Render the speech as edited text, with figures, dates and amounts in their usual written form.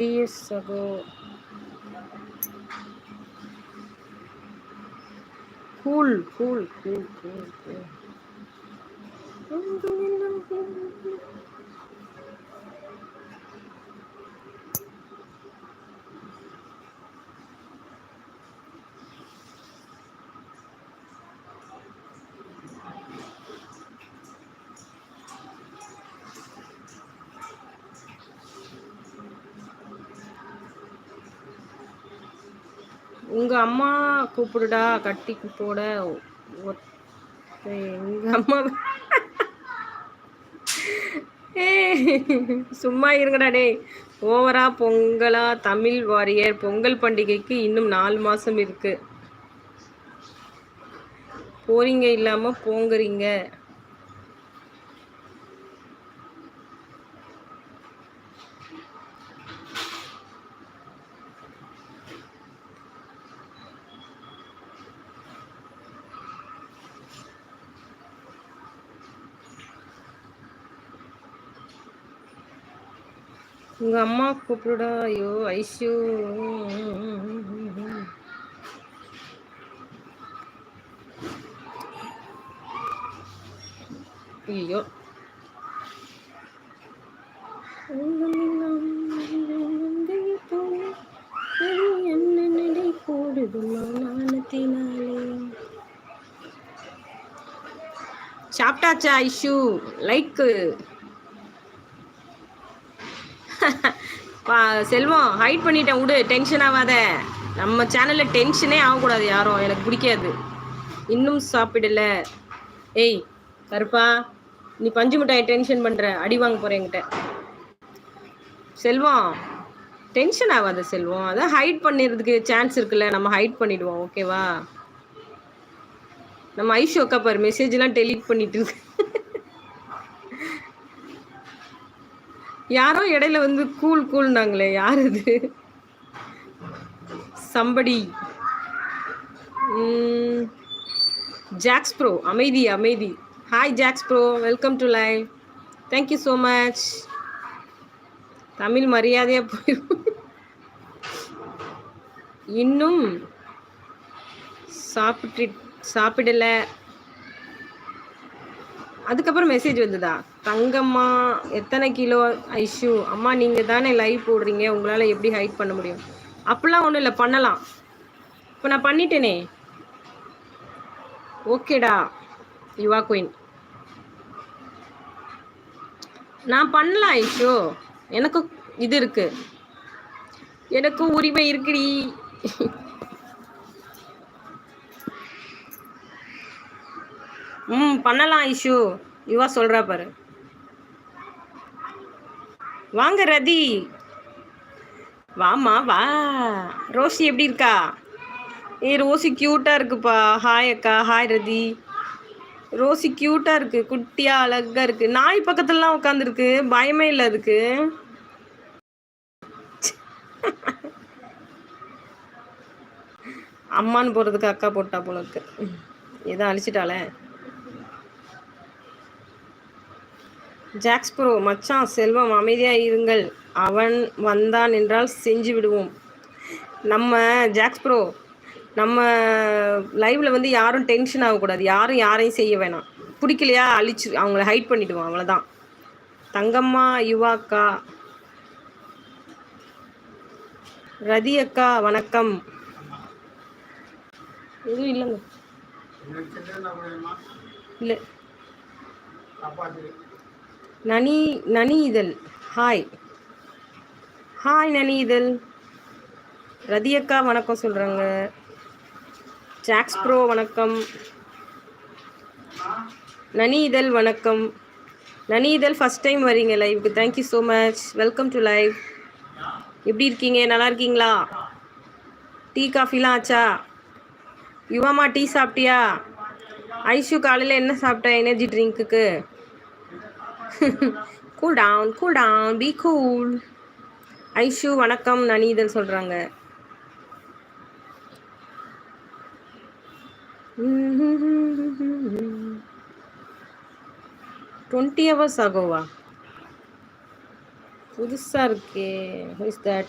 years ago. Cool. உங்க அம்மா கூப்பிடுடா கட்டி போட. எங்க அம்மா சும்மா இருங்கடா டேய். ஓவரா பொங்கலா தமிழ் வாரியர். பொங்கல் பண்டிகைக்கு இன்னும் 4 மாசம் இருக்கு. போறீங்க இல்லாம போங்கறீங்க. உங்க அம்மா கூப்பிடுடா. ஐயோ ஐஷு. ஐயோ என்ன நடை போடுதுமா நாணத்தினாலே. சாப்பிட்டாச்சா ஐஷு? லைக்கு செல்வம் ஹைட் பண்ணிட்டேன் விடு. டென்ஷன் ஆகாத. நம்ம சேனல்ல டென்ஷனே ஆகக்கூடாது யாரும். எனக்கு பிடிக்காது. இன்னும் சாப்பிடல. ஏய் கருப்பா, நீ பஞ்சு மிட்டாய் டென்ஷன் பண்ற. அடி வாங்க போற என்கிட்ட. செல்வம் டென்ஷன் ஆகாத செல்வம். அதான் ஹைட் பண்ணிடுறதுக்கு சான்ஸ் இருக்குல்ல, நம்ம ஹைட் பண்ணிடுவோம். ஓகேவா? நம்ம ஐஷு அக்கா பாரு மெசேஜ் எல்லாம் டெலீட் பண்ணிட்டு இருக்கு. யாரோ இடையில வந்து கூல்னாங்களே, யார் அது? சம்படி. Jacks bro. அமைதி. Hi Jacks bro, welcome to live. Thank you so much. Tamil மரியாதையா போயிடும். இன்னும் சாப்பிடல. அதுக்கப்புறம் மெசேஜ் வந்ததா? தங்கம்மா எத்தனை கிலோ? ஐஷு அம்மா நீங்க தானே லைவ் போடுறீங்க, உங்களால எப்படி ஹைட் பண்ண முடியும்? அப்படிலாம் ஒன்றும் இல்லை, பண்ணலாம். இப்போ நான் பண்ணிட்டேனே. ஓகேடா யுவா குயின். நான் பண்ணலாம் ஐஷு. எனக்கு இது இருக்கு, எனக்கு உரிமை இருக்குடி. பண்ணலாம் ஐஷு. யுவா சொல்றா பாரு. வாங்க ரதி. வாமா வா. ரோசி எப்படி இருக்கா? ரோசி கியூட்டா இருக்குப்பா. ஹாய் அக்கா. ஹாய் ரதி. ரோசி கியூட்டா இருக்கு, குட்டியா அழகா இருக்கு. நாய் பக்கத்துலலாம் உட்காந்துருக்கு, பயமே இல்லை அதுக்கு. அம்மான்னு போறதுக்கு அக்கா போட்டா போல இருக்கு. ஏதோ அழிச்சிட்டாளே. ஜாக்ஸ் ப்ரோ மச்சான் செல்வம் அமைதியா இருங்கள், அவன் வந்தான் என்றால் செஞ்சு விடுவோம். நம்ம ஜாக்ஸ் ப்ரோ நம்ம லைவ்ல வந்து யாரும் டென்ஷன் ஆகக்கூடாது. யாரும் யாரையும் செய்ய வேணாம். பிடிக்கலையா அழிச்சு அவங்கள ஹைட் பண்ணிடுவோம், அவ்வளோதான். தங்கம்மா யுவா அக்கா. ரதி அக்கா வணக்கம். எதுவும் இல்லைங்க, இல்லை. நனி இதழ். ஹாய் நனி இதழ். ரதி அக்கா வணக்கம் சொல்கிறாங்க. ஜாக்ஸ் ப்ரோ வணக்கம். நனி இதழ் வணக்கம். நனி இதழ் ஃபஸ்ட் டைம் வரீங்க லைவுக்கு. Thank you so much. Welcome to live. எப்படி இருக்கீங்க? நல்லா இருக்கீங்களா? டீ காஃபிலாம் ஆச்சா? யுவாமா டீ சாப்பிட்டியா? ஐஷு காலையில் என்ன சாப்பிட்டா எனர்ஜி ட்ரிங்க்குக்கு? Cool down be cool. Aishu வணக்கம். நனீதல் சொல்கிறாங்க. 20 hours ஆகவா? புதுசாக இருக்கே. Who is that?